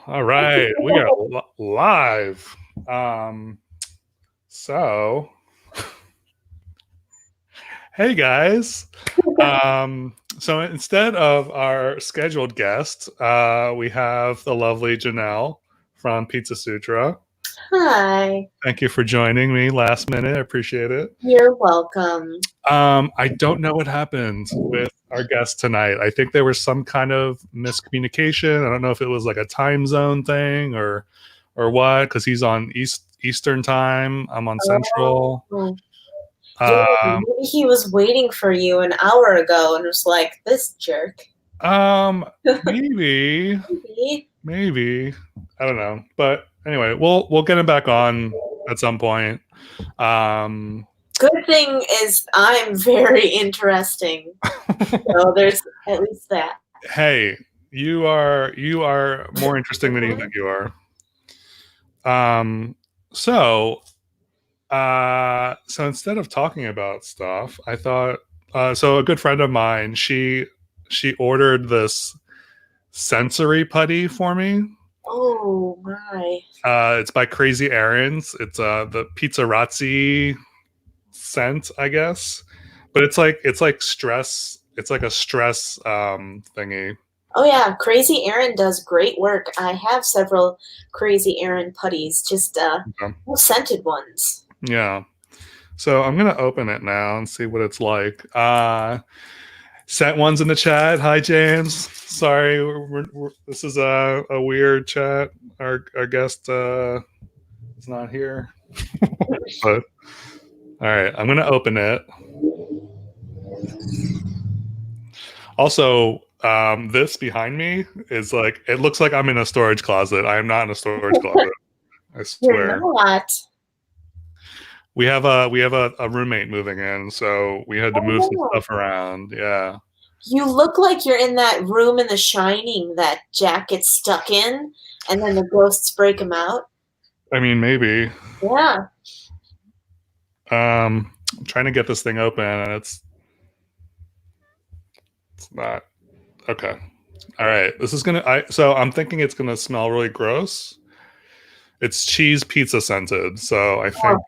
All right, we are live. So, hey guys. So instead of our scheduled guest, we have the lovely Jennell from Pizza Sutra. Hi, Thank you for joining me last minute. I appreciate it. you're welcome. I don't know what happened with our guest tonight. I think there was some kind of miscommunication. I don't know if it was like a time zone thing or what, because he's on Eastern time. I'm on Central. Oh, yeah, Um, maybe he was waiting for you an hour ago and was like, this jerk. maybe, Maybe. maybe, I don't know. But anyway, we'll get him back on at some point. Good thing is I'm very interesting. So there's at least that. Hey, you are more interesting than you think you are. Um, so so instead of talking about stuff, I thought so a good friend of mine, she ordered this sensory putty for me. Oh my. It's by Crazy Aaron's. It's the Pizzarazzi scent, I guess. But it's like stress. It's like a stress thingy. Oh yeah, Crazy Aaron does great work. I have several Crazy Aaron putties, just Okay. scented ones. Yeah. So I'm gonna open it now and see what it's like. Sent ones in the chat. Hi James. Sorry, this is a weird chat. Our guest is not here. But all right, I'm gonna open it. Also, this behind me is like it looks like I'm in a storage closet. I am not in a storage closet. I You're swear. not. We have a roommate moving in, so we had to move some Oh. stuff around. Yeah. You look like you're in that room in The Shining that Jack gets stuck in, and then the ghosts break him out. I mean, maybe. Yeah. I'm trying to get this thing open, and it's not okay. All right, this is gonna. So I'm thinking it's gonna smell really gross. It's cheese pizza scented, so I think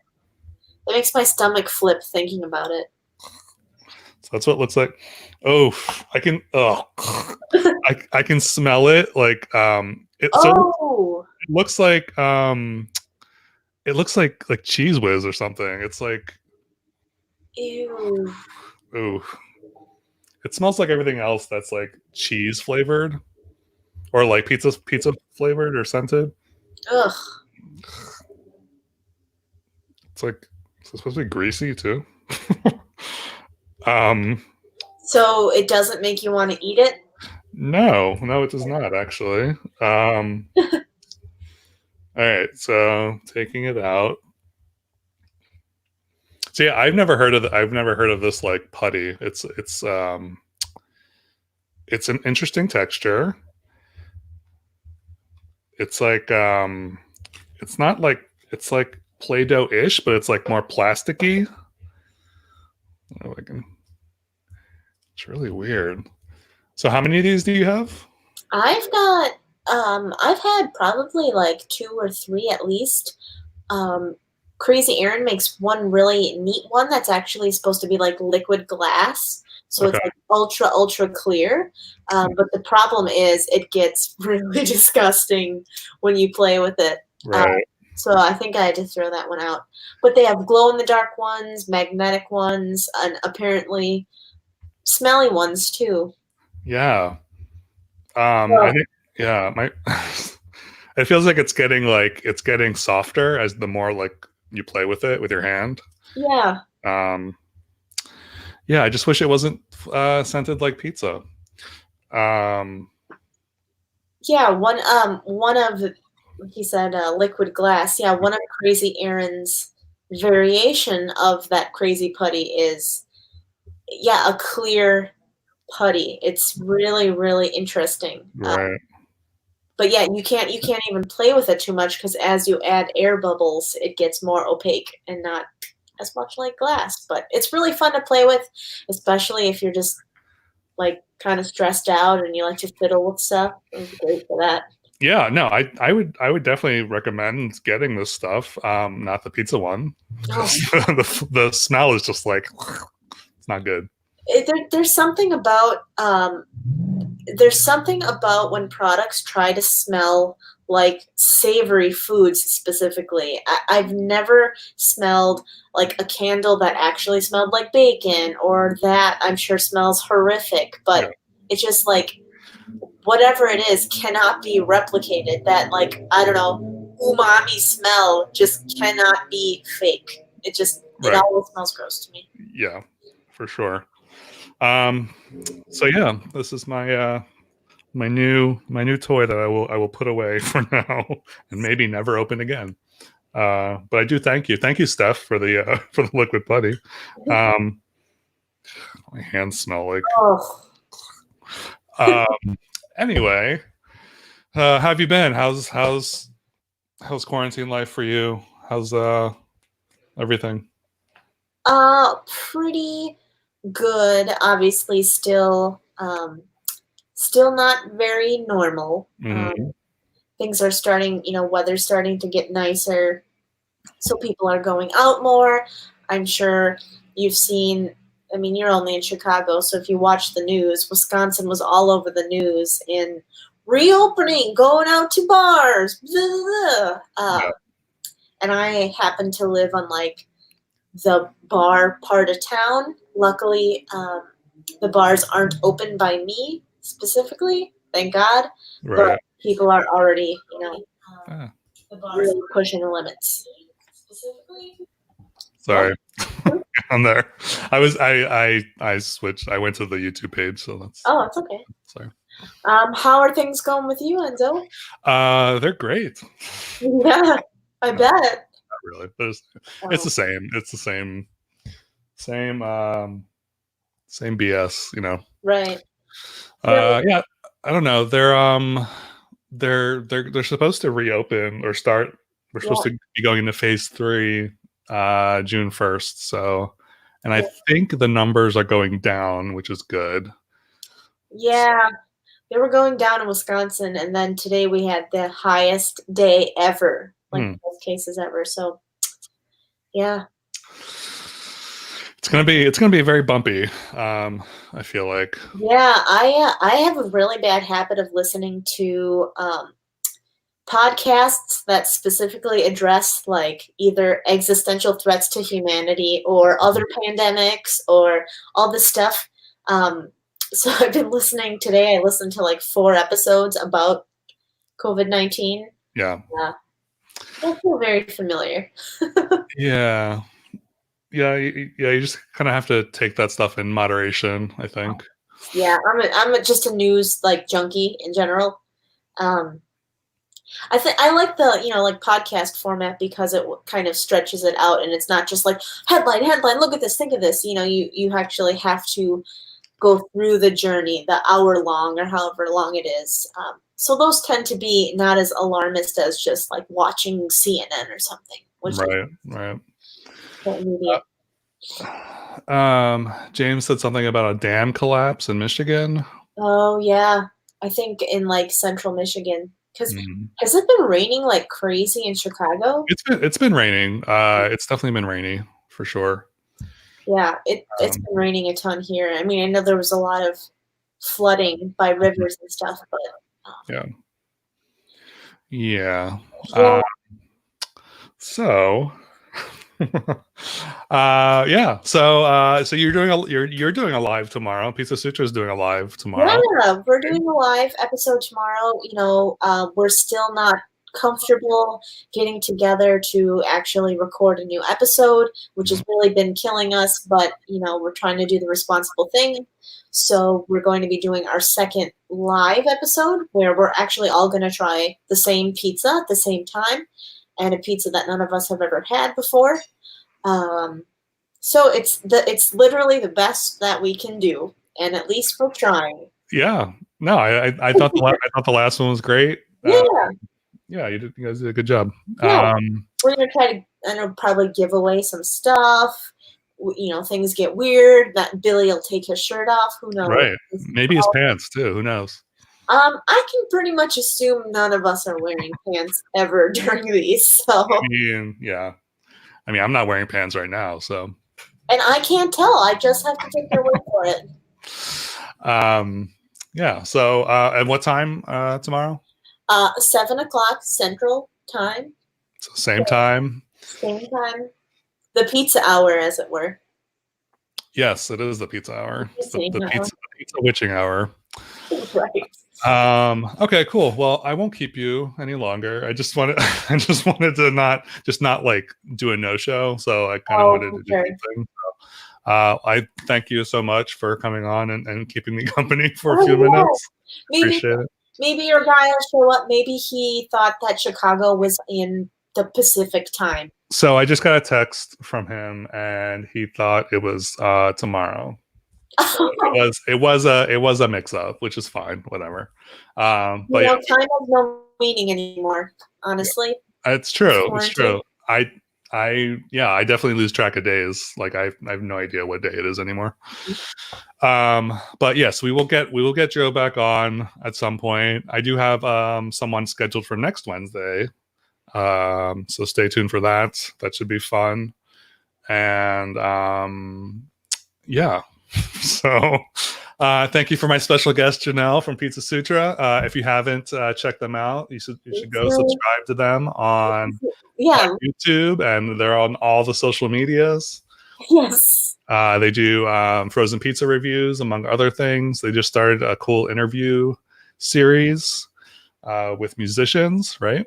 It makes my stomach flip thinking about it. so that's what it looks like. Oh, I can. Oh, I can smell it. Like so Oh, it looks like it looks like cheese whiz or something. It's like ew. ooh, it smells like everything else that's like cheese flavored or like pizza flavored or scented. Ugh. It's like it's supposed to be greasy too. um, So it doesn't make you want to eat it? no, it does not actually. All right, so taking it out. So yeah, I've never heard of this like putty. It's an interesting texture. It's like it's not like it's like Play-Doh ish, but it's like more plasticky. Oh, it's really weird. So how many of these do you have? I've had probably like 2 or 3 at least. Crazy Aaron makes one really neat one that's actually supposed to be like liquid glass. So Okay. it's like ultra clear. But the problem is it gets really disgusting when you play with it. Right. So I think I had to throw that one out. But they have glow in the dark ones, magnetic ones, and apparently smelly ones too. Yeah. I Well, think yeah, my it feels like it's getting softer as the more like you play with it with your hand. yeah. Um yeah, I just wish it wasn't scented like pizza. Um Yeah, one of he said liquid glass. Yeah, one of Crazy Aaron's variation of that crazy putty is yeah, a clear putty. It's really interesting. right. But yeah, you can't even play with it too much because as you add air bubbles, it gets more opaque and not as much like glass. But it's really fun to play with, especially if you're just like kind of stressed out and you like to fiddle with stuff. It was great for that. Yeah, no, I would definitely recommend getting this stuff. Not the pizza one. Oh, The smell is just like it's not good. there's something about when products try to smell like savory foods specifically. I've never smelled like a candle that actually smelled like bacon, or that I'm sure smells horrific, Yeah, but it's just like whatever it is cannot be replicated. That, like, I don't know, umami smell just cannot be fake. It right. always smells gross to me. Yeah, for sure. Um, so yeah, this is my new toy that I will put away for now and maybe never open again. But I do thank you, Steph, for the liquid putty. Um, my hands smell like. Oh, Um, anyway, how have you been? How's quarantine life for you? How's everything? pretty good. Obviously, still not very normal. Hmm. Things are starting, weather's starting to get nicer, so people are going out more. I'm sure you've seen. I mean, you're only in Chicago, so if you watch the news, Wisconsin was all over the news in reopening, going out to bars, blah, blah, blah. Yeah, And I happen to live on like the bar part of town. Luckily, the bars aren't open by me specifically, thank God. But right. people are already, Ah, really pushing the limits. Specifically, what? sorry, I'm there. I switched. I went to the YouTube page, so that's Oh, it's okay. sorry. How are things going with you, Enzo? They're great. Yeah, I No, bet. not really, but it's Oh, the same. It's the same same BS. You know. right. Really? Yeah, I don't know. They're supposed to reopen or start. We're Yeah. supposed to be going into phase 3 June 1st. So, and I Yeah. think the numbers are going down, which is good. Yeah. They were going down in Wisconsin, and then today we had the highest day ever, like Hmm. most cases ever. So, yeah. It's gonna be very bumpy. I feel like. Yeah, I have a really bad habit of listening to podcasts that specifically address like either existential threats to humanity or other pandemics or all this stuff. Um, so I've been listening today. I listened to like 4 episodes about COVID-19. Yeah. I feel very familiar. Yeah. Yeah. You just kind of have to take that stuff in moderation, I think. Yeah, just a news like junkie in general. Um, I think I like the like podcast format because it kind of stretches it out, and it's not just like headline, look at this, think of this. You actually have to go through the journey, the hour long or however long it is. So those tend to be not as alarmist as just like watching CNN or something, which is Right. Right. so immediate. James said something about a dam collapse in Michigan. Oh yeah, I think in like central Michigan. Because Mhm. has it been raining like crazy in Chicago? It's been raining. It's definitely been rainy for sure. Yeah, it's Um, been raining a ton here. I mean, I know there was a lot of flooding by rivers and stuff, but yeah, yeah. yeah, So, yeah. So you're doing a live tomorrow. Pizza Sutra is doing a live tomorrow. yeah, we're doing a live episode tomorrow. We're still not comfortable getting together to actually record a new episode, which has really been killing us, but we're trying to do the responsible thing. So we're going to be doing our second live episode where we're actually all going to try the same pizza at the same time, and a pizza that none of us have ever had before. Um, so it's literally the best that we can do, and at least we're trying. Yeah. No, I I thought the last one was great. Yeah, Yeah, you guys did a good job. yeah. Um, We're gonna try to, I know, probably give away some stuff. Things get weird. That Billy will take his shirt off. Who knows? right. Maybe his pants too. Who knows? I can pretty much assume none of us are wearing pants ever during these, so. Yeah. I mean, I'm not wearing pants right now, so. And I can't tell. I just have to take your word for it. Yeah. So, at what time tomorrow? 7 o'clock Central Time. So same time. Same time. The pizza hour, as it were. Yes, it is the pizza hour. It's the Hour. pizza witching hour. Right. Okay, cool. Well, I won't keep you any longer. I just wanted to not like do a no show. So I kind of wanted to do something. So, I thank you so much for coming on and keeping me company for a few minutes. Appreciate it. Maybe your guy will show up. Maybe he thought that Chicago was in the Pacific time. So I just got a text from him, and he thought it was tomorrow. So it was a mix up, which is fine, whatever. But yeah, time has no meaning anymore. Honestly, it's true. It's true. I definitely lose track of days. Like I have no idea what day it is anymore. But yes, we will get Joe back on at some point. I do have someone scheduled for next Wednesday. So stay tuned for that. That should be fun. And yeah. So thank you for my special guest, Jennell from Pizza Sutra. If you haven't checked them out, you should go subscribe to them on YouTube, and they're on all the social medias. Yes. They do frozen pizza reviews, among other things. They just started a cool interview series with musicians, right?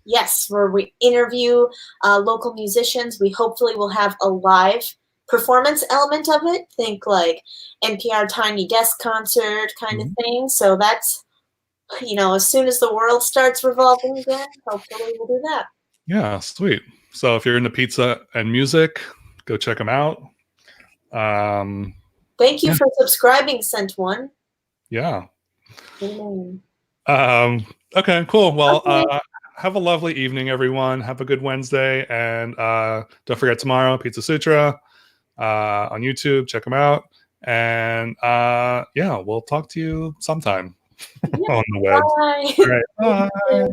Yes, where we interview local musicians. We hopefully will have a live performance element of it. Think like NPR Tiny Desk Concert kind of thing. So that's, as soon as the world starts revolving again, hopefully we'll do that. Yeah, sweet. So if you're into pizza and music, go check them out. Thank you for subscribing, Sent One. Yeah. Okay, cool. Well, have a lovely evening, everyone. Have a good Wednesday. And don't forget tomorrow, Pizza Sutra on YouTube. Check them out. And yeah, we'll talk to you sometime on the web. Bye. All right. Bye.